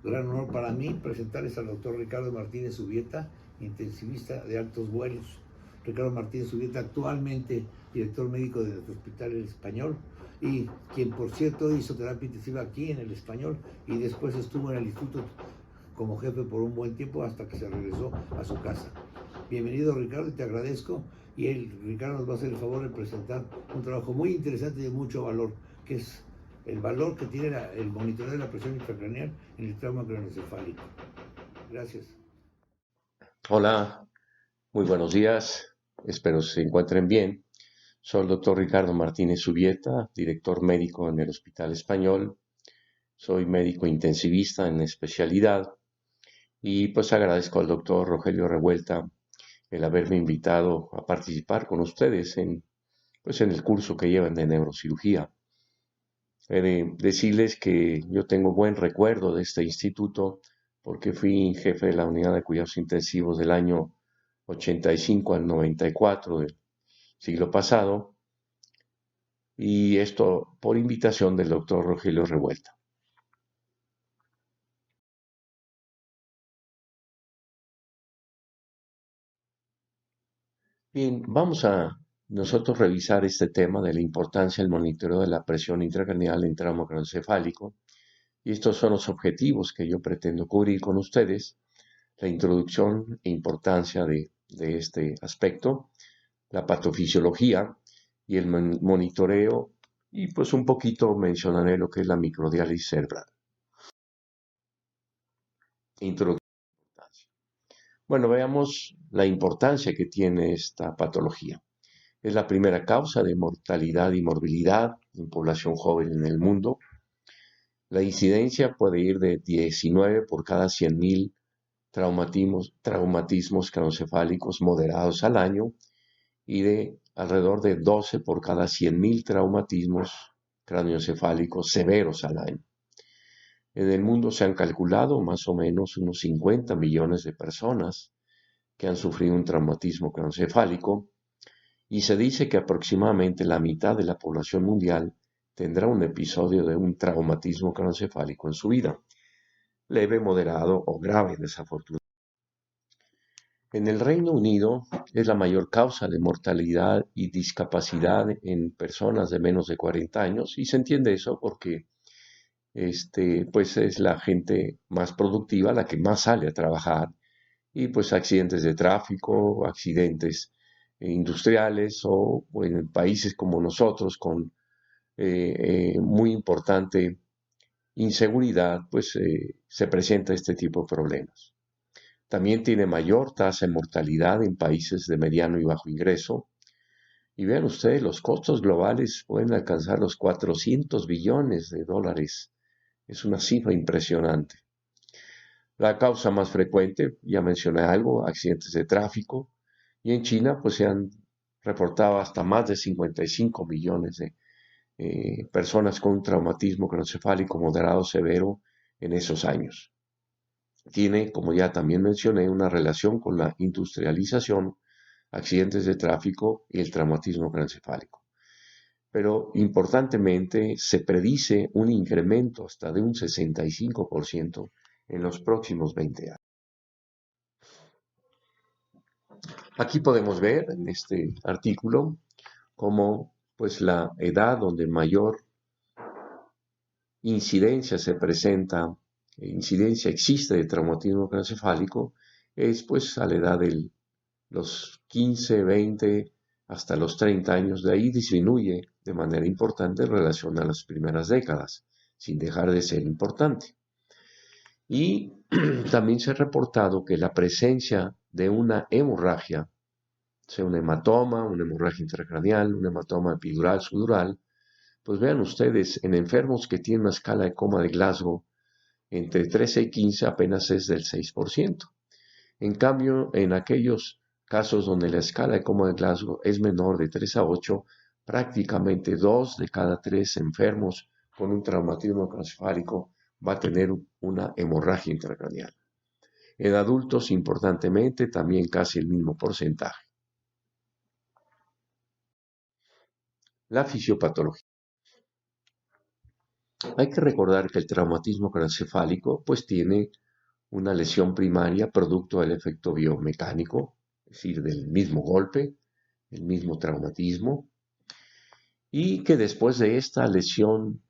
Gran honor para mí presentarles al doctor Ricardo Martínez Zubieta, intensivista de altos vuelos. Ricardo Martínez Zubieta, actualmente director médico del Hospital El Español, y quien por cierto hizo terapia intensiva aquí en El Español y después estuvo en el instituto como jefe por un buen tiempo hasta que se regresó a su casa. Bienvenido, Ricardo, y te agradezco. Y Ricardo nos va a hacer el favor de presentar un trabajo muy interesante y de mucho valor, que es el valor que tiene el monitoreo de la presión intracraneal en el trauma craneoencefálico. Gracias. Hola, muy buenos días. Espero se encuentren bien. Soy el doctor Ricardo Martínez Zubieta, director médico en el Hospital Español. Soy médico intensivista en especialidad y pues agradezco al doctor Rogelio Revuelta el haberme invitado a participar con ustedes en el curso que llevan de neurocirugía. He de decirles que yo tengo buen recuerdo de este instituto porque fui jefe de la unidad de cuidados intensivos del año 85 al 94 del siglo pasado, y esto por invitación del doctor Rogelio Revuelta. Bien, vamos a nosotros revisar este tema de la importancia del monitoreo de la presión intracraneal en trauma craneoencefálico, y estos son los objetivos que yo pretendo cubrir con ustedes: la introducción e importancia de este aspecto, la patofisiología y el monitoreo, y pues un poquito mencionaré lo que es la microdiálisis cerebral. Introducción. Bueno, veamos la importancia que tiene esta patología. Es la primera causa de mortalidad y morbilidad en población joven en el mundo. La incidencia puede ir de 19 por cada 100.000 traumatismos craneoencefálicos moderados al año y de alrededor de 12 por cada 100.000 traumatismos craneoencefálicos severos al año. En el mundo se han calculado más o menos unos 50 millones de personas que han sufrido un traumatismo craneoencefálico, y se dice que aproximadamente la mitad de la población mundial tendrá un episodio de un traumatismo craneoencefálico en su vida, leve, moderado o grave, desafortunadamente. En el Reino Unido es la mayor causa de mortalidad y discapacidad en personas de menos de 40 años, y se entiende eso porque pues es la gente más productiva la que más sale a trabajar, y pues accidentes de tráfico, accidentes industriales o en países como nosotros con muy importante inseguridad, pues se presenta este tipo de problemas. También tiene mayor tasa de mortalidad en países de mediano y bajo ingreso. Y vean ustedes, los costos globales pueden alcanzar los 400 billones de dólares. Es una cifra impresionante. La causa más frecuente, ya mencioné algo, accidentes de tráfico. Y en China, pues se han reportado hasta más de 55 millones de personas con un traumatismo craneoencefálico moderado severo en esos años. Tiene, como ya también mencioné, una relación con la industrialización, accidentes de tráfico y el traumatismo craneoencefálico. Pero importantemente se predice un incremento hasta de un 65% en los próximos 20 años. Aquí podemos ver en este artículo cómo pues la edad donde mayor incidencia existe de traumatismo craneoencefálico es pues a la edad de los 15, 20 hasta los 30 años. De ahí disminuye de manera importante en relación a las primeras décadas, sin dejar de ser importante. Y también se ha reportado que la presencia de una hemorragia, sea un hematoma, una hemorragia intracraneal, un hematoma epidural, subdural, pues vean ustedes, en enfermos que tienen una escala de coma de Glasgow entre 13 y 15 apenas es del 6%. En cambio, en aquellos casos donde la escala de coma de Glasgow es menor de 3 a 8, prácticamente 2 de cada 3 enfermos con un traumatismo craneoencefálico va a tener una hemorragia intracraneal. En adultos, importantemente, también casi el mismo porcentaje. La fisiopatología. Hay que recordar que el traumatismo craneoencefálico pues tiene una lesión primaria producto del efecto biomecánico, es decir, del mismo golpe, el mismo traumatismo, y que después de esta lesión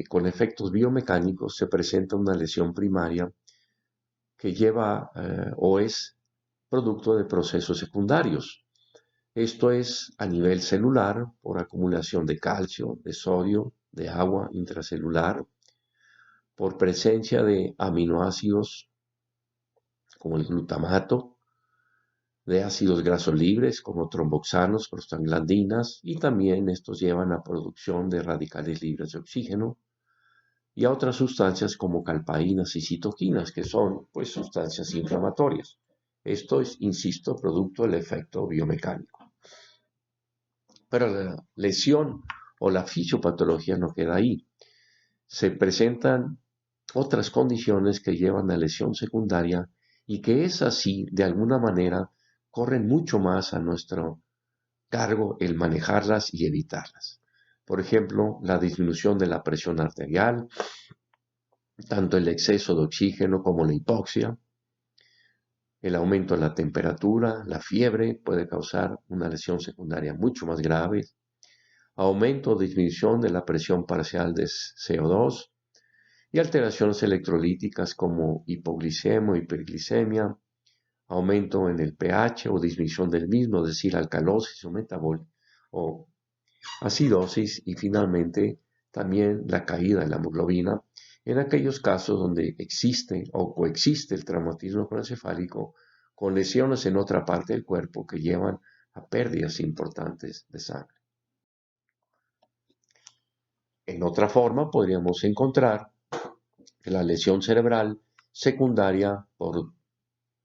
con efectos biomecánicos se presenta una lesión primaria que lleva o es producto de procesos secundarios. Esto es a nivel celular por acumulación de calcio, de sodio, de agua intracelular, por presencia de aminoácidos como el glutamato, de ácidos grasos libres como tromboxanos, prostaglandinas, y también estos llevan a producción de radicales libres de oxígeno y a otras sustancias como calpaínas y citoquinas, que son pues sustancias inflamatorias. Esto es, insisto, producto del efecto biomecánico. Pero la lesión o la fisiopatología no queda ahí. Se presentan otras condiciones que llevan a lesión secundaria y que es así, de alguna manera, corren mucho más a nuestro cargo el manejarlas y evitarlas. Por ejemplo, la disminución de la presión arterial, tanto el exceso de oxígeno como la hipoxia, el aumento de la temperatura, la fiebre puede causar una lesión secundaria mucho más grave, aumento o disminución de la presión parcial de CO2 y alteraciones electrolíticas como hipoglicemia o hiperglicemia, aumento en el pH o disminución del mismo, es decir, alcalosis o acidosis y finalmente también la caída de la hemoglobina en aquellos casos donde existe o coexiste el traumatismo craneoencefálico con lesiones en otra parte del cuerpo que llevan a pérdidas importantes de sangre. En otra forma, podríamos encontrar que la lesión cerebral secundaria por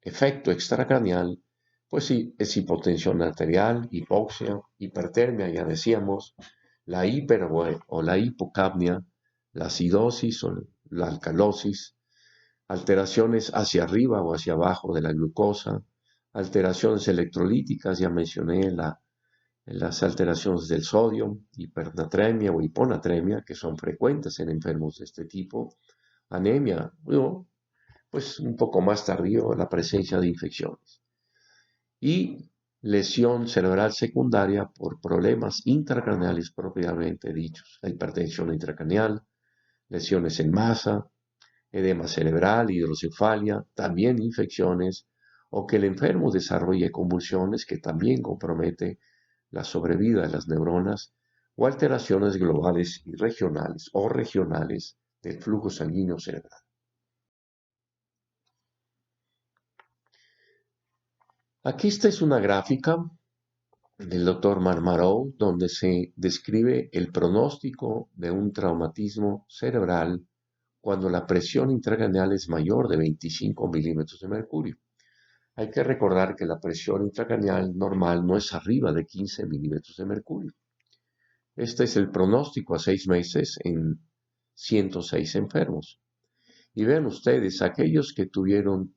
efecto extracraneal, pues sí, es hipotensión arterial, hipoxia, hipertermia, ya decíamos, la hiper o la hipocapnia, la acidosis o la alcalosis, alteraciones hacia arriba o hacia abajo de la glucosa, alteraciones electrolíticas, ya mencioné las alteraciones del sodio, hipernatremia o hiponatremia, que son frecuentes en enfermos de este tipo, anemia, pues un poco más tardío la presencia de infecciones. Y lesión cerebral secundaria por problemas intracraneales propiamente dichos, la hipertensión intracraneal, lesiones en masa, edema cerebral, hidrocefalia, también infecciones, o que el enfermo desarrolle convulsiones que también compromete la sobrevida de las neuronas, o alteraciones globales y regionales del flujo sanguíneo cerebral. Aquí esta es una gráfica del doctor Marmarou, donde se describe el pronóstico de un traumatismo cerebral cuando la presión intracraneal es mayor de 25 milímetros de mercurio. Hay que recordar que la presión intracraneal normal no es arriba de 15 milímetros de mercurio. Este es el pronóstico a 6 meses en 106 enfermos. Y vean ustedes, aquellos que tuvieron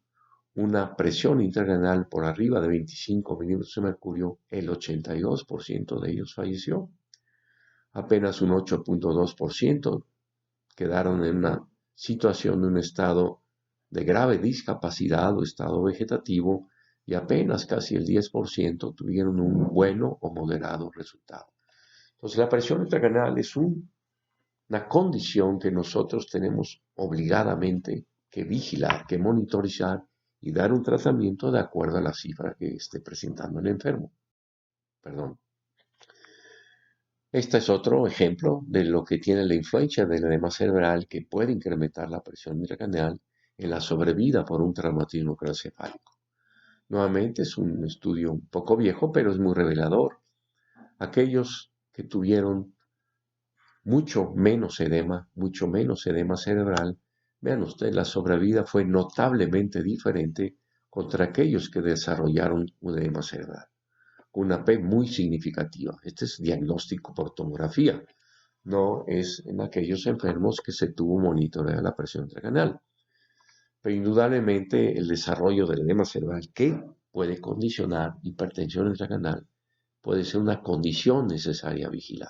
una presión intracraneal por arriba de 25 milímetros de mercurio, el 82% de ellos falleció. Apenas un 8.2% quedaron en una situación de un estado de grave discapacidad o estado vegetativo y apenas casi el 10% tuvieron un bueno o moderado resultado. Entonces la presión intracraneal es una condición que nosotros tenemos obligadamente que vigilar, que monitorizar y dar un tratamiento de acuerdo a la cifra que esté presentando el enfermo. Perdón. Este es otro ejemplo de lo que tiene la influencia del edema cerebral que puede incrementar la presión intracraneal en la sobrevida por un traumatismo craneoencefálico. Nuevamente es un estudio un poco viejo, pero es muy revelador. Aquellos que tuvieron mucho menos edema cerebral, vean ustedes, la sobrevida fue notablemente diferente contra aquellos que desarrollaron un edema cerebral, con una P muy significativa. Este es diagnóstico por tomografía, no es en aquellos enfermos que se tuvo monitoreo de la presión intracraneal. Pero indudablemente el desarrollo del edema cerebral que puede condicionar hipertensión intracraneal puede ser una condición necesaria a vigilar.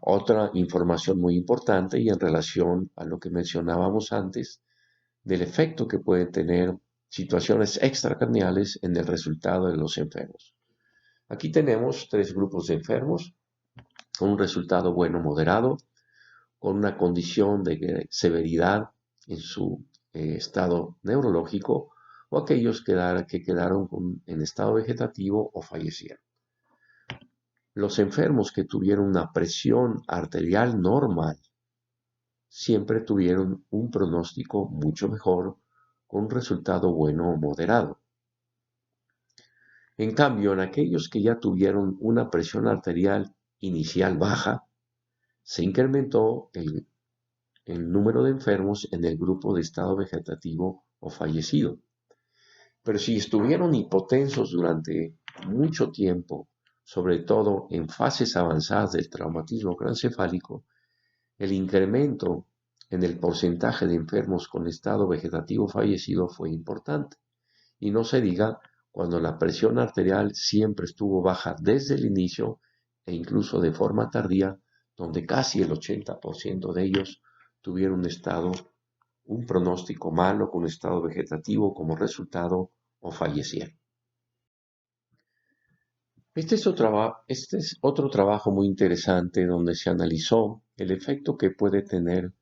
Otra información muy importante y en relación a lo que mencionábamos antes del efecto que pueden tener situaciones extracraneales en el resultado de los enfermos. Aquí tenemos 3 grupos de enfermos con un resultado bueno moderado, con una condición de severidad en su estado neurológico, o aquellos que quedaron en estado vegetativo o fallecieron. Los enfermos que tuvieron una presión arterial normal siempre tuvieron un pronóstico mucho mejor, con un resultado bueno o moderado. En cambio, en aquellos que ya tuvieron una presión arterial inicial baja, se incrementó el número de enfermos en el grupo de estado vegetativo o fallecido. Pero si estuvieron hipotensos durante mucho tiempo, sobre todo en fases avanzadas del traumatismo craneoencefálico, el incremento en el porcentaje de enfermos con estado vegetativo fallecido fue importante. Y no se diga cuando la presión arterial siempre estuvo baja desde el inicio e incluso de forma tardía, donde casi el 80% de ellos tuvieron un pronóstico malo con estado vegetativo como resultado o fallecieron. Este es otro trabajo muy interesante donde se analizó el efecto que puede tener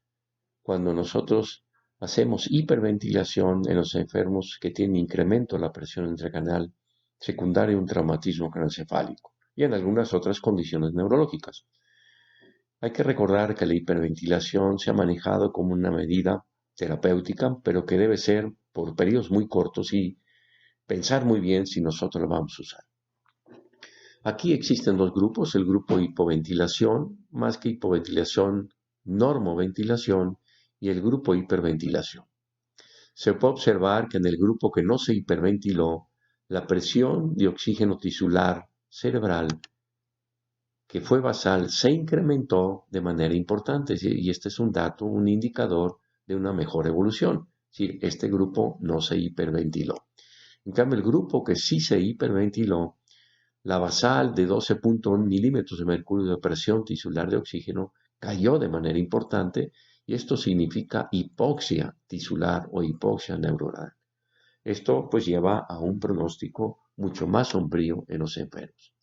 cuando nosotros hacemos hiperventilación en los enfermos que tienen incremento de la presión intracraneal secundaria a un traumatismo craneoencefálico y en algunas otras condiciones neurológicas. Hay que recordar que la hiperventilación se ha manejado como una medida terapéutica, pero que debe ser por periodos muy cortos y pensar muy bien si nosotros la vamos a usar. Aquí existen 2 grupos, el grupo hipoventilación, más que hipoventilación, normoventilación, y el grupo hiperventilación. Se puede observar que en el grupo que no se hiperventiló, la presión de oxígeno tisular cerebral, que fue basal, se incrementó de manera importante, y este es un dato, un indicador de una mejor evolución. Es decir, este grupo no se hiperventiló. En cambio, el grupo que sí se hiperventiló, la basal de 12.1 milímetros de mercurio de presión tisular de oxígeno cayó de manera importante, y esto significa hipoxia tisular o hipoxia neuronal. Esto pues lleva a un pronóstico mucho más sombrío en los enfermos.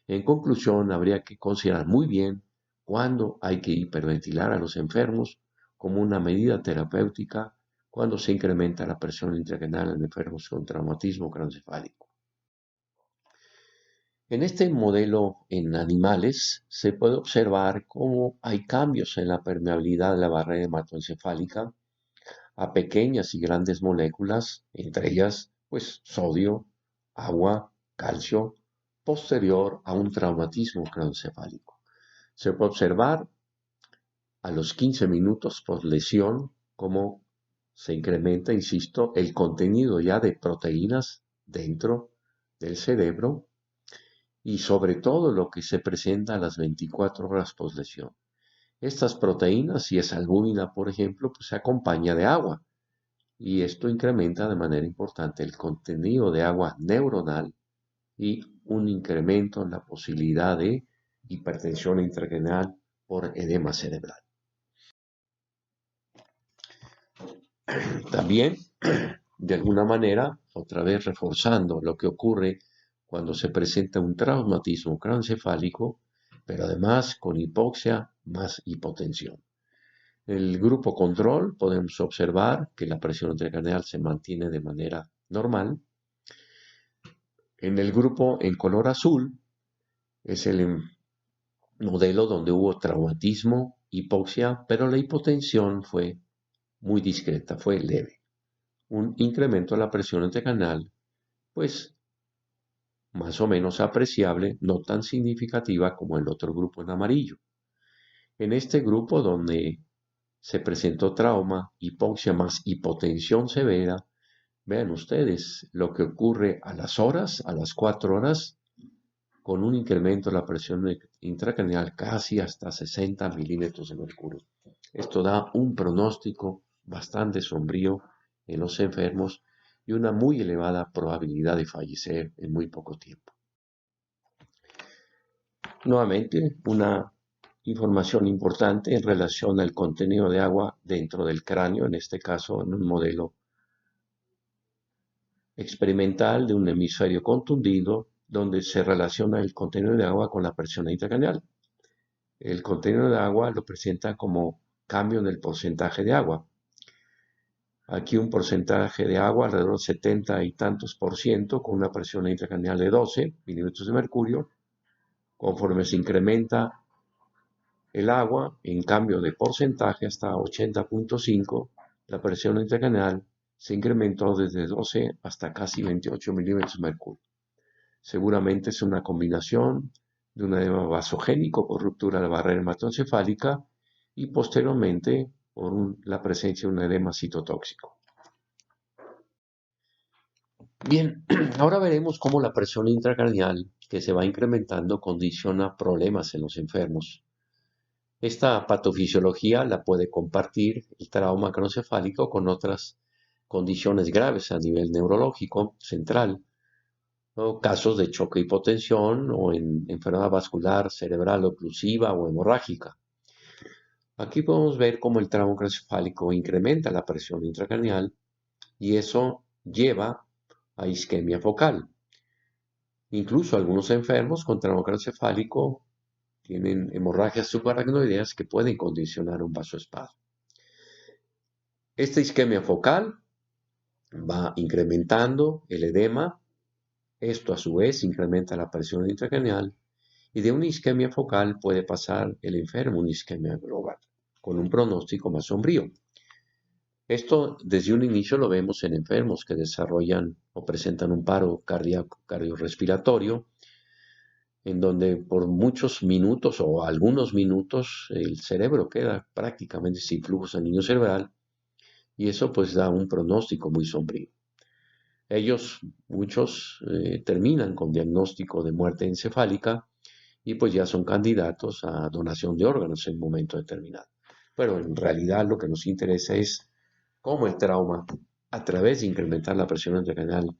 En conclusión, habría que considerar muy bien cuándo hay que hiperventilar a los enfermos como una medida terapéutica cuando se incrementa la presión intracraneal en enfermos con traumatismo craneoencefálico. En este modelo en animales se puede observar cómo hay cambios en la permeabilidad de la barrera hematoencefálica a pequeñas y grandes moléculas, entre ellas pues sodio, agua, calcio, posterior a un traumatismo craneoencefálico. Se puede observar a los 15 minutos por lesión cómo se incrementa, insisto, el contenido ya de proteínas dentro del cerebro, y sobre todo lo que se presenta a las 24 horas poslesión. Estas proteínas, si es albúmina, por ejemplo, pues se acompaña de agua, y esto incrementa de manera importante el contenido de agua neuronal y un incremento en la posibilidad de hipertensión intracraneal por edema cerebral. También, de alguna manera, otra vez reforzando lo que ocurre cuando se presenta un traumatismo craneoencefálico, pero además con hipoxia más hipotensión. En el grupo control podemos observar que la presión intracraneal se mantiene de manera normal. En el grupo en color azul es el modelo donde hubo traumatismo, hipoxia, pero la hipotensión fue muy discreta, fue leve. Un incremento de la presión intracraneal, pues más o menos apreciable, no tan significativa como el otro grupo en amarillo. En este grupo donde se presentó trauma, hipoxia más hipotensión severa, vean ustedes lo que ocurre a las horas, a las 4 horas, con un incremento de la presión intracraneal casi hasta 60 milímetros de mercurio. Esto da un pronóstico bastante sombrío en los enfermos y una muy elevada probabilidad de fallecer en muy poco tiempo. Nuevamente, una información importante en relación al contenido de agua dentro del cráneo, en este caso en un modelo experimental de un hemisferio contundido, donde se relaciona el contenido de agua con la presión intracraneal. El contenido de agua lo presenta como cambio en el porcentaje de agua. Aquí un porcentaje de agua alrededor de 70 y tantos por ciento con una presión intracraneal de 12 milímetros de mercurio. Conforme se incrementa el agua, en cambio de porcentaje hasta 80.5, la presión intracraneal se incrementó desde 12 hasta casi 28 milímetros de mercurio. Seguramente es una combinación de un edema vasogénico por ruptura de la barrera hematoencefálica y posteriormente por la presencia de un edema citotóxico. Bien, ahora veremos cómo la presión intracraneal que se va incrementando condiciona problemas en los enfermos. Esta patofisiología la puede compartir el trauma craneoencefálico con otras condiciones graves a nivel neurológico central, o casos de choque y hipotensión o en enfermedad vascular cerebral oclusiva o hemorrágica. Aquí podemos ver cómo el trauma craneoencefálico incrementa la presión intracraneal y eso lleva a isquemia focal. Incluso algunos enfermos con trauma craneoencefálico tienen hemorragias subaracnoideas que pueden condicionar un vasoespasmo. Esta isquemia focal va incrementando el edema. Esto a su vez incrementa la presión intracraneal y de una isquemia focal puede pasar el enfermo a una isquemia global, con un pronóstico más sombrío. Esto desde un inicio lo vemos en enfermos que desarrollan o presentan un paro cardíaco cardiorrespiratorio, en donde por muchos minutos o algunos minutos el cerebro queda prácticamente sin flujo sanguíneo cerebral y eso pues da un pronóstico muy sombrío. Muchos terminan con diagnóstico de muerte encefálica y pues ya son candidatos a donación de órganos en un momento determinado. Pero en realidad lo que nos interesa es cómo el trauma, a través de incrementar la presión intracraneal,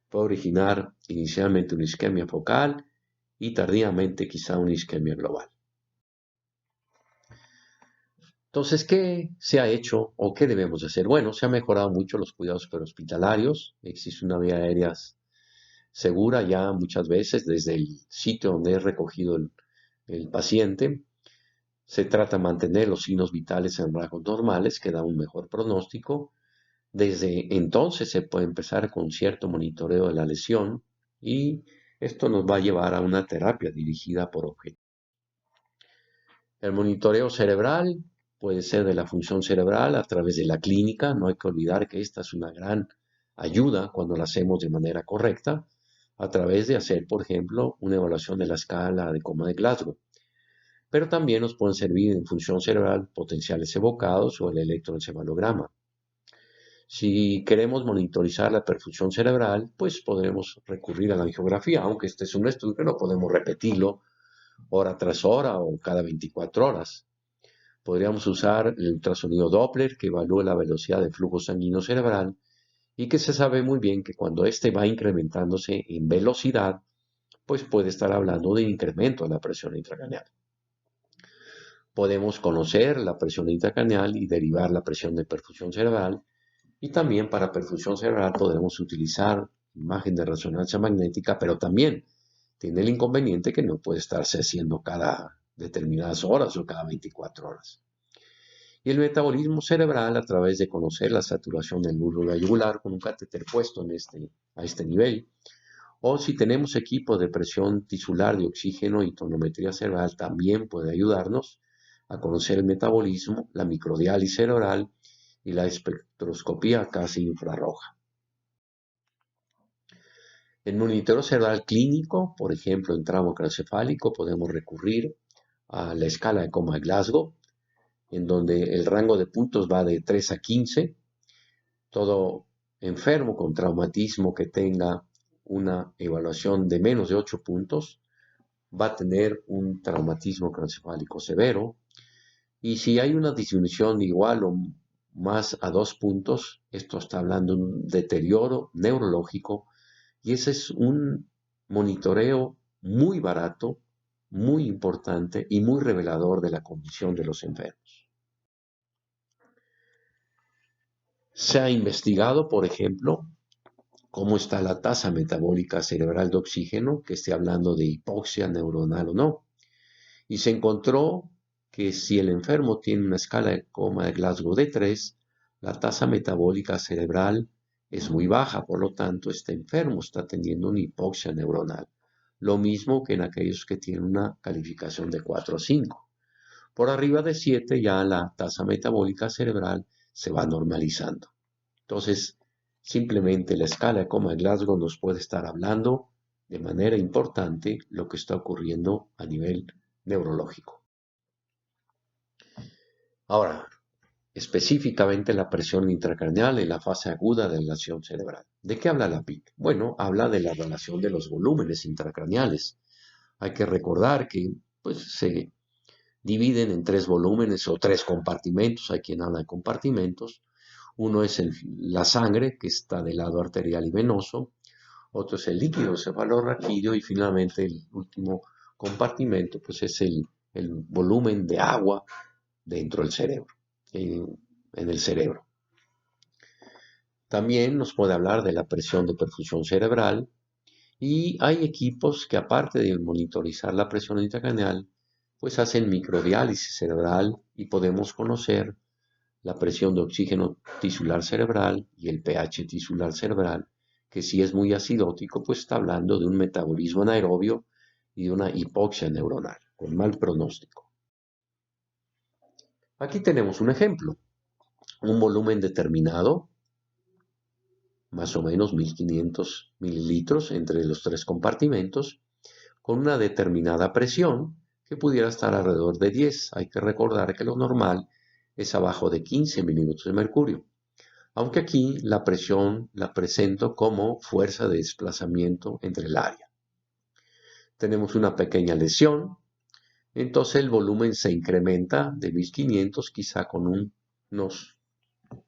puede originar inicialmente una isquemia focal y tardíamente quizá una isquemia global. Entonces, ¿qué se ha hecho o qué debemos hacer? Bueno, se han mejorado mucho los cuidados prehospitalarios, existe una vía aérea segura ya muchas veces desde el sitio donde es recogido el paciente. Se trata de mantener los signos vitales en rangos normales, que da un mejor pronóstico. Desde entonces se puede empezar con cierto monitoreo de la lesión y esto nos va a llevar a una terapia dirigida por objetivo. El monitoreo cerebral puede ser de la función cerebral a través de la clínica. No hay que olvidar que esta es una gran ayuda cuando la hacemos de manera correcta, a través de hacer, por ejemplo, una evaluación de la escala de coma de Glasgow. Pero también nos pueden servir en función cerebral potenciales evocados o el electroencefalograma. Si queremos monitorizar la perfusión cerebral, pues podremos recurrir a la angiografía, aunque este es un estudio que no podemos repetirlo hora tras hora o cada 24 horas. Podríamos usar el ultrasonido Doppler, que evalúa la velocidad de flujo sanguíneo cerebral y que se sabe muy bien que cuando éste va incrementándose en velocidad, pues puede estar hablando de incremento de la presión intracraneal. Podemos conocer la presión intracraneal y derivar la presión de perfusión cerebral. Y también para perfusión cerebral podemos utilizar imagen de resonancia magnética, pero también tiene el inconveniente que no puede estarse haciendo cada determinadas horas o cada 24 horas. Y el metabolismo cerebral a través de conocer la saturación del glóbulo yugular con un catéter puesto a este nivel, o si tenemos equipo de presión tisular de oxígeno y tonometría cerebral, también puede ayudarnos a conocer el metabolismo, la microdiálisis cerebral y la espectroscopía casi infrarroja. En monitoreo cerebral clínico, por ejemplo en trauma craneoencefálico, podemos recurrir a la escala de coma de Glasgow, en donde el rango de puntos va de 3 a 15. Todo enfermo con traumatismo que tenga una evaluación de menos de 8 puntos va a tener un traumatismo craneoencefálico severo. Y si hay una disminución igual o más a 2 puntos, esto está hablando de un deterioro neurológico y ese es un monitoreo muy barato, muy importante y muy revelador de la condición de los enfermos. Se ha investigado, por ejemplo, cómo está la tasa metabólica cerebral de oxígeno, que esté hablando de hipoxia neuronal o no. Y se encontró que si el enfermo tiene una escala de coma de Glasgow de 3, la tasa metabólica cerebral es muy baja, por lo tanto, este enfermo está teniendo una hipoxia neuronal. Lo mismo que en aquellos que tienen una calificación de 4 o 5. Por arriba de 7 ya la tasa metabólica cerebral se va normalizando. Entonces, simplemente la escala de coma de Glasgow nos puede estar hablando de manera importante lo que está ocurriendo a nivel neurológico. Ahora, específicamente la presión intracraneal en la fase aguda de la lesión cerebral. ¿De qué habla la PIC? Bueno, habla de la relación de los volúmenes intracraneales. Hay que recordar que se dividen en 3 volúmenes o 3 compartimentos. Hay quien habla de compartimentos. Uno es la sangre, que está del lado arterial y venoso. Otro es el líquido cefalorraquídeo. Y finalmente el último compartimento pues es el volumen de agua dentro del cerebro, en el cerebro. También nos puede hablar de la presión de perfusión cerebral. Y hay equipos que, aparte de monitorizar la presión intracraneal, pues hacen microdiálisis cerebral y podemos conocer la presión de oxígeno tisular cerebral y el pH tisular cerebral, que si es muy acidótico, pues está hablando de un metabolismo anaerobio y de una hipoxia neuronal, con mal pronóstico. Aquí tenemos un ejemplo, un volumen determinado, más o menos 1500 mililitros entre los 3 compartimentos, con una determinada presión que pudiera estar alrededor de 10. Hay que recordar que lo normal es abajo de 15 milímetros de mercurio. Aunque aquí la presión la presento como fuerza de desplazamiento entre el área. Tenemos una pequeña lesión, entonces el volumen se incrementa de 1500, quizá con unos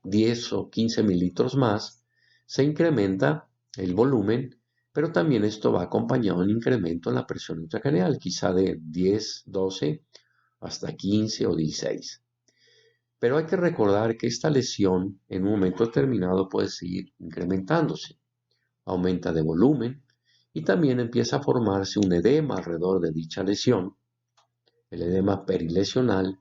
10 o 15 mililitros más, se incrementa el volumen, pero también esto va acompañado de un incremento en la presión intracraneal, quizá de 10, 12 hasta 15 o 16. Pero hay que recordar que esta lesión en un momento determinado puede seguir incrementándose. Aumenta de volumen y también empieza a formarse un edema alrededor de dicha lesión, el edema perilesional,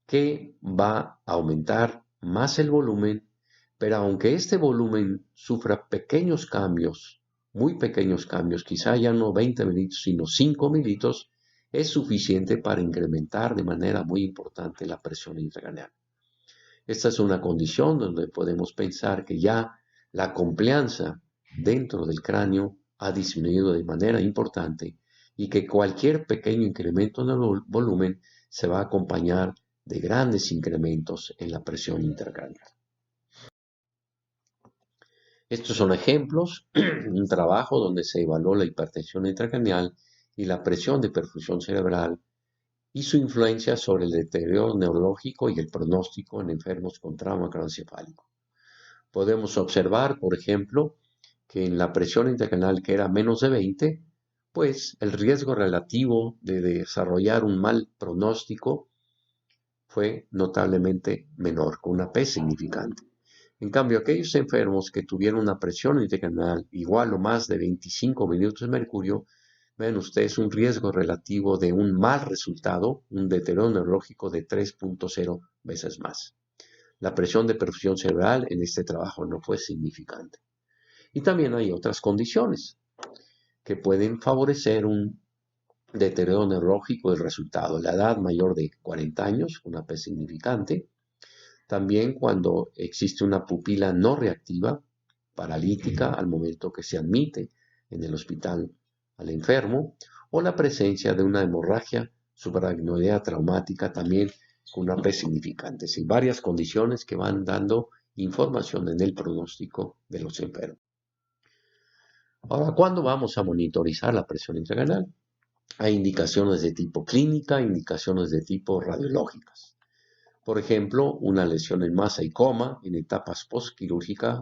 que va a aumentar más el volumen, pero aunque este volumen sufra pequeños cambios, muy pequeños cambios, quizá ya no 20 mililitros, sino 5 mililitros, es suficiente para incrementar de manera muy importante la presión intracraneal. Esta es una condición donde podemos pensar que ya la complianza dentro del cráneo ha disminuido de manera importante y que cualquier pequeño incremento en el volumen se va a acompañar de grandes incrementos en la presión intracraneal. Estos son ejemplos, un trabajo donde se evaluó la hipertensión intracraneal y la presión de perfusión cerebral y su influencia sobre el deterioro neurológico y el pronóstico en enfermos con trauma craneoencefálico. Podemos observar, por ejemplo, que en la presión intracraneal que era menos de 20, pues el riesgo relativo de desarrollar un mal pronóstico fue notablemente menor, con una P significante. En cambio, aquellos enfermos que tuvieron una presión intracraneal igual o más de 25 mililitros de mercurio, ven ustedes un riesgo relativo de un mal resultado, un deterioro neurológico de 3.0 veces más. La presión de perfusión cerebral en este trabajo no fue significante. Y también hay otras condiciones que pueden favorecer un deterioro neurológico del resultado. La edad mayor de 40 años, una P significante. También cuando existe una pupila no reactiva, paralítica al momento que se admite en el hospital al enfermo, o la presencia de una hemorragia subaracnoidea traumática también con una P significante. Es decir, varias condiciones que van dando información en el pronóstico de los enfermos. Ahora, ¿cuándo vamos a monitorizar la presión intracraneal? Hay indicaciones de tipo clínica, indicaciones de tipo radiológicas. Por ejemplo, una lesión en masa y coma en etapas postquirúrgicas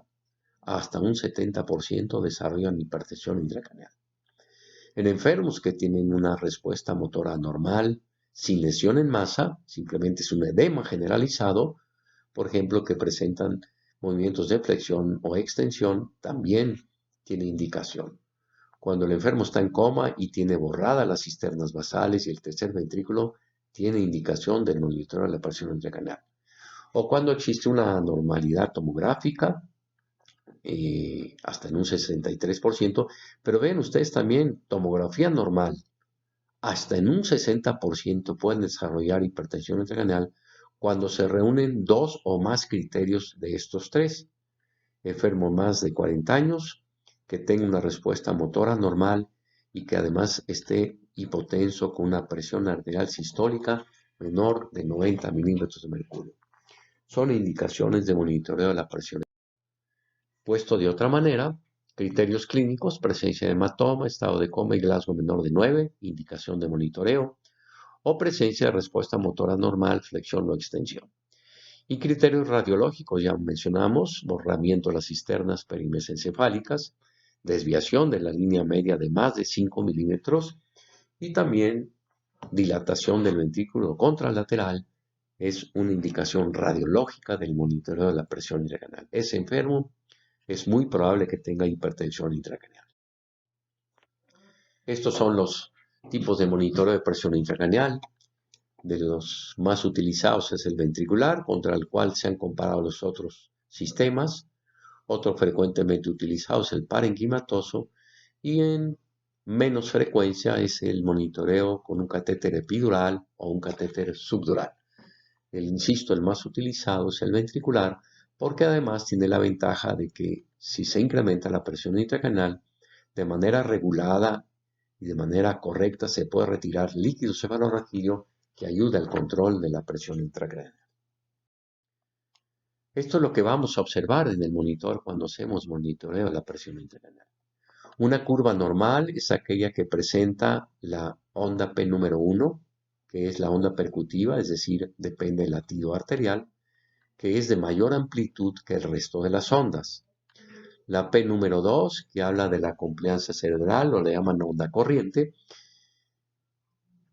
hasta un 70% desarrollan hipertensión intracraneal. En enfermos que tienen una respuesta motora normal, sin lesión en masa, simplemente es un edema generalizado, por ejemplo, que presentan movimientos de flexión o extensión, también tiene indicación. Cuando el enfermo está en coma y tiene borradas las cisternas basales y el tercer ventrículo, tiene indicación del monitoreo de la presión intracraneal. O cuando existe una anormalidad tomográfica, hasta en un 63%, pero ven ustedes también, tomografía normal, hasta en un 60% pueden desarrollar hipertensión intracraneal cuando se reúnen dos o más criterios de estos tres. Enfermo más de 40 años, que tenga una respuesta motora normal y que además esté hipotenso con una presión arterial sistólica menor de 90 milímetros de mercurio. Son indicaciones de monitoreo de la presión. Puesto de otra manera, criterios clínicos, presencia de hematoma, estado de coma y Glasgow menor de 9, indicación de monitoreo, o presencia de respuesta motora normal, flexión o extensión. Y criterios radiológicos, ya mencionamos, borramiento de las cisternas perimesencefálicas, desviación de la línea media de más de 5 milímetros y también dilatación del ventrículo contralateral es una indicación radiológica del monitoreo de la presión intracraneal. Ese enfermo es muy probable que tenga hipertensión intracraneal. Estos son los tipos de monitoreo de presión intracraneal. De los más utilizados es el ventricular, contra el cual se han comparado los otros sistemas. Otro frecuentemente utilizado es el parenquimatoso y en menos frecuencia es el monitoreo con un catéter epidural o un catéter subdural. Insisto, el más utilizado es el ventricular porque además tiene la ventaja de que si se incrementa la presión intracraneal de manera regulada y de manera correcta se puede retirar líquido cefalorraquídeo que ayuda al control de la presión intracraneal. Esto es lo que vamos a observar en el monitor cuando hacemos monitoreo de la presión intracraneal. Una curva normal es aquella que presenta la onda P número 1, que es la onda percutiva, es decir, depende del latido arterial, que es de mayor amplitud que el resto de las ondas. La P número 2, que habla de la compliancia cerebral, o le llaman onda corriente.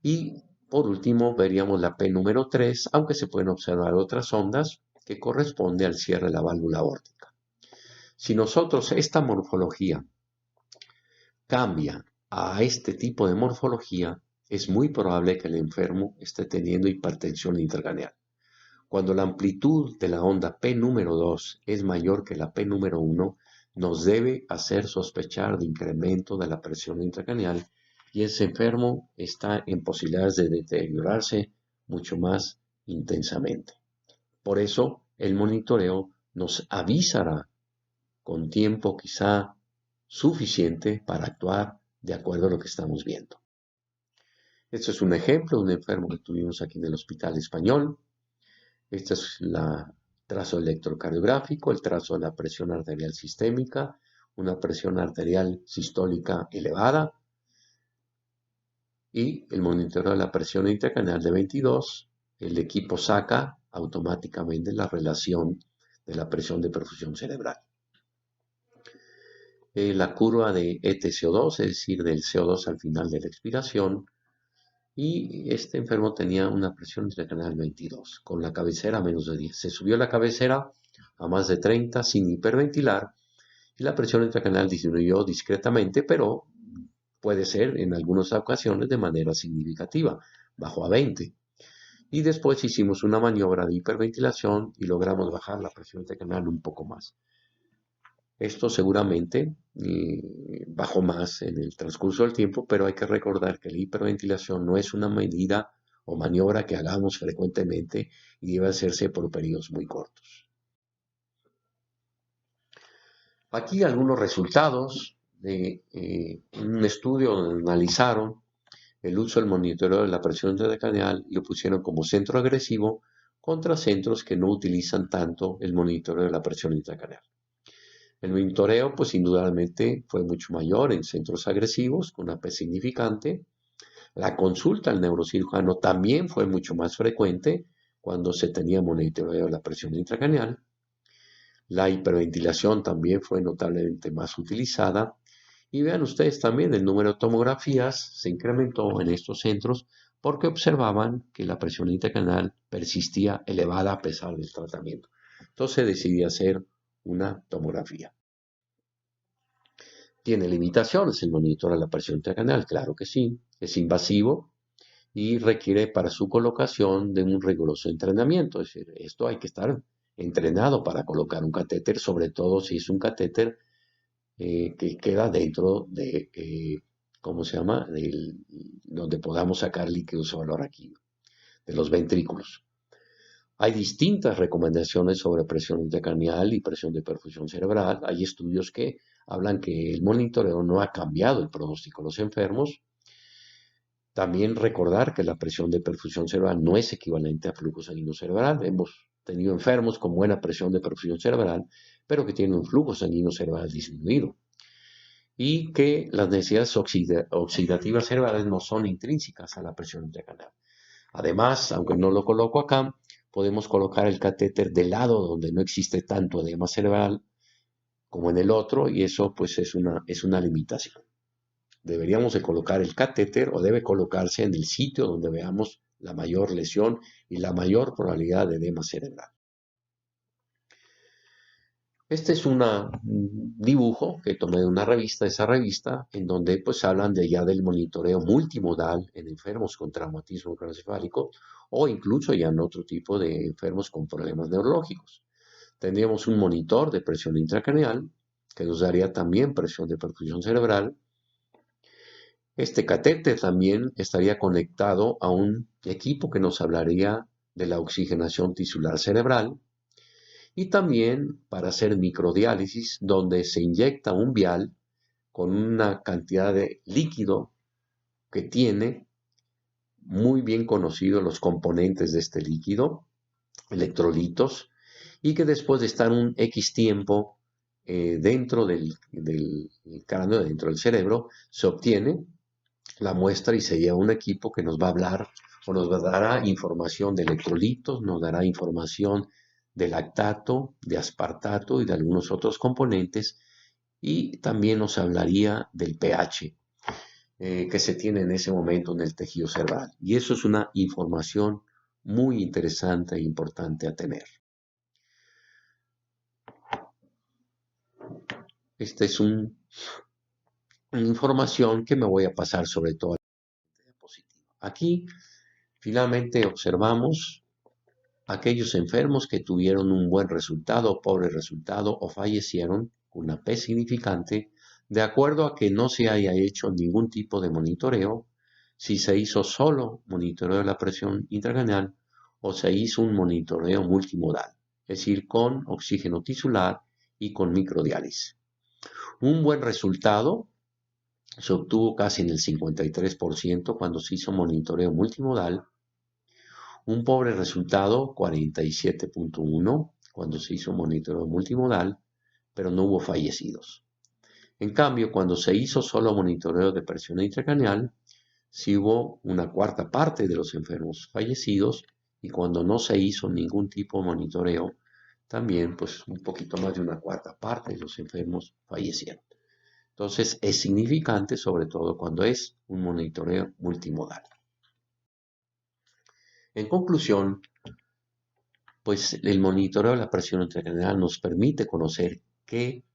Y por último, veríamos la P número 3, aunque se pueden observar otras ondas, que corresponde al cierre de la válvula aórtica. Si nosotros esta morfología cambia a este tipo de morfología, es muy probable que el enfermo esté teniendo hipertensión intracraneal. Cuando la amplitud de la onda P número 2 es mayor que la P número 1, nos debe hacer sospechar de incremento de la presión intracraneal y ese enfermo está en posibilidades de deteriorarse mucho más intensamente. Por eso, el monitoreo nos avisará con tiempo quizá suficiente para actuar de acuerdo a lo que estamos viendo. Este es un ejemplo de un enfermo que tuvimos aquí en el Hospital Español. Este es el trazo electrocardiográfico, el trazo de la presión arterial sistémica, una presión arterial sistólica elevada y el monitoreo de la presión intracraneal de 22. El equipo saca automáticamente la relación de la presión de perfusión cerebral. La curva de ETCO2, es decir, del CO2 al final de la expiración, y este enfermo tenía una presión intracraneal 22, con la cabecera a menos de 10. Se subió la cabecera a más de 30 sin hiperventilar y la presión intracraneal disminuyó discretamente, pero puede ser en algunas ocasiones de manera significativa, bajó a 20. Y después hicimos una maniobra de hiperventilación y logramos bajar la presión intracraneal un poco más. Esto seguramente bajó más en el transcurso del tiempo, pero hay que recordar que la hiperventilación no es una medida o maniobra que hagamos frecuentemente y debe hacerse por periodos muy cortos. Aquí algunos resultados de un estudio donde analizaron el uso del monitoreo de la presión intracraneal y lo pusieron como centro agresivo contra centros que no utilizan tanto el monitoreo de la presión intracraneal. El monitoreo, pues indudablemente fue mucho mayor en centros agresivos, con una P significante. La consulta al neurocirujano también fue mucho más frecuente cuando se tenía monitoreo de la presión intracraneal. La hiperventilación también fue notablemente más utilizada Y vean ustedes también, el número de tomografías se incrementó en estos centros porque observaban que la presión intracraneal persistía elevada a pesar del tratamiento. Entonces decidí hacer una tomografía. ¿Tiene limitaciones el monitor de la presión intracraneal? Claro que sí. Es invasivo y requiere para su colocación de un riguroso entrenamiento. Es decir, esto hay que estar entrenado para colocar un catéter, sobre todo si es un catéter que queda dentro de, ¿cómo se llama? Donde podamos sacar líquidos de valor aquí, de los ventrículos. Hay distintas recomendaciones sobre presión intracraneal y presión de perfusión cerebral. Hay estudios que hablan que el monitoreo no ha cambiado el pronóstico de los enfermos. También recordar que la presión de perfusión cerebral no es equivalente a flujo sanguíneo cerebral. Hemos tenido enfermos con buena presión de perfusión cerebral, pero que tienen un flujo sanguíneo cerebral disminuido. Y que las necesidades oxidativas cerebrales no son intrínsecas a la presión intracraneal. Además, aunque no lo coloco acá, podemos colocar el catéter del lado donde no existe tanto edema cerebral como en el otro, y eso pues es una limitación. Deberíamos de colocar el catéter o debe colocarse en el sitio donde veamos la mayor lesión y la mayor probabilidad de edema cerebral. Este es un dibujo que tomé de una revista, esa revista, en donde pues hablan de ya del monitoreo multimodal en enfermos con traumatismo craneoencefálico o incluso ya en otro tipo de enfermos con problemas neurológicos. Tendríamos un monitor de presión intracraneal que nos daría también presión de perfusión cerebral. Este catéter también estaría conectado a un equipo que nos hablaría de la oxigenación tisular cerebral y también para hacer microdiálisis donde se inyecta un vial con una cantidad de líquido que tiene muy bien conocidos los componentes de este líquido, electrolitos, y que después de estar un X tiempo dentro del cráneo, dentro del cerebro, se obtiene la muestra y se lleva un equipo que nos va a hablar o nos dará información de electrolitos, nos dará información de lactato, de aspartato y de algunos otros componentes, y también nos hablaría del pH que se tiene en ese momento en el tejido cerebral. Y eso es una información muy interesante e importante a tener. Esta es una información que me voy a pasar sobre todo a la diapositiva. Aquí finalmente observamos aquellos enfermos que tuvieron un buen resultado, pobre resultado o fallecieron con una P significante de acuerdo a que no se haya hecho ningún tipo de monitoreo, si se hizo solo monitoreo de la presión intracraneal o se hizo un monitoreo multimodal, es decir, con oxígeno tisular y con microdiálisis. Un buen resultado se obtuvo casi en el 53% cuando se hizo monitoreo multimodal. Un pobre resultado, 47.1, cuando se hizo monitoreo multimodal, pero no hubo fallecidos. En cambio, cuando se hizo solo monitoreo de presión intracraneal, sí hubo una cuarta parte de los enfermos fallecidos, y cuando no se hizo ningún tipo de monitoreo, también pues un poquito más de una cuarta parte de los enfermos fallecieron. Entonces es significante, sobre todo cuando es un monitoreo multimodal. En conclusión, pues el monitoreo de la presión intracraneal nos permite conocer qué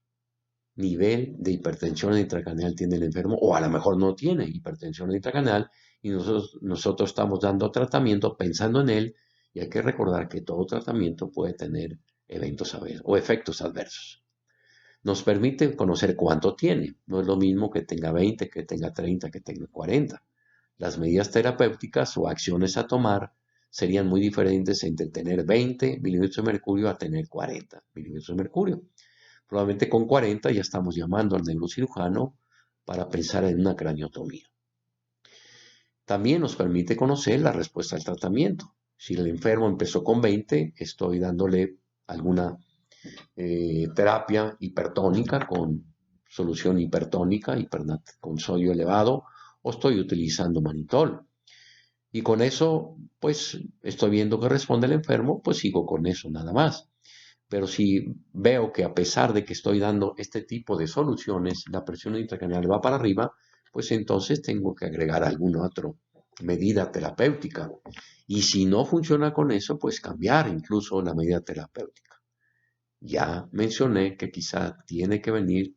nivel de hipertensión intracraneal tiene el enfermo, o a lo mejor no tiene hipertensión intracraneal, y nosotros estamos dando tratamiento pensando en él, y hay que recordar que todo tratamiento puede tener eventos o efectos adversos. Nos permite conocer cuánto tiene. No es lo mismo que tenga 20, que tenga 30, que tenga 40. Las medidas terapéuticas o acciones a tomar serían muy diferentes entre tener 20 milímetros de mercurio a tener 40 milímetros de mercurio. Probablemente con 40 ya estamos llamando al neurocirujano para pensar en una craniotomía. También nos permite conocer la respuesta al tratamiento. Si el enfermo empezó con 20, estoy dándole alguna terapia hipertónica con solución hipertónica, con sodio elevado, o estoy utilizando manitol. Y con eso, pues estoy viendo que responde el enfermo, pues sigo con eso nada más. Pero si veo que a pesar de que estoy dando este tipo de soluciones, la presión intracraneal va para arriba, pues entonces tengo que agregar alguna otra medida terapéutica. Y si no funciona con eso, pues cambiar incluso la medida terapéutica. Ya mencioné que quizá tiene que venir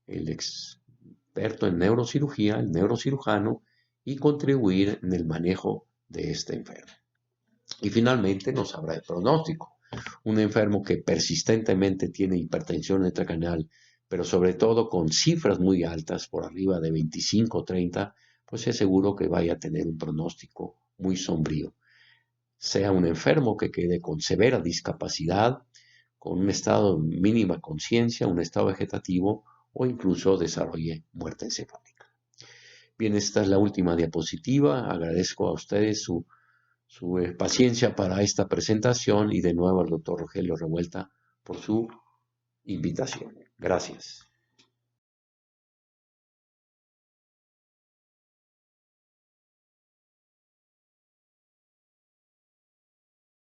el experto en neurocirugía, el neurocirujano, y contribuir en el manejo de este enfermo. Y finalmente nos habla de pronóstico. Un enfermo que persistentemente tiene hipertensión intracraneal, pero sobre todo con cifras muy altas, por arriba de 25 o 30, pues es seguro que vaya a tener un pronóstico muy sombrío. Sea un enfermo que quede con severa discapacidad, con un estado de mínima conciencia, un estado vegetativo o incluso desarrolle muerte encefálica. Bien, esta es la última diapositiva. Agradezco a ustedes su paciencia para esta presentación y de nuevo al doctor Rogelio Revuelta por su invitación. Gracias.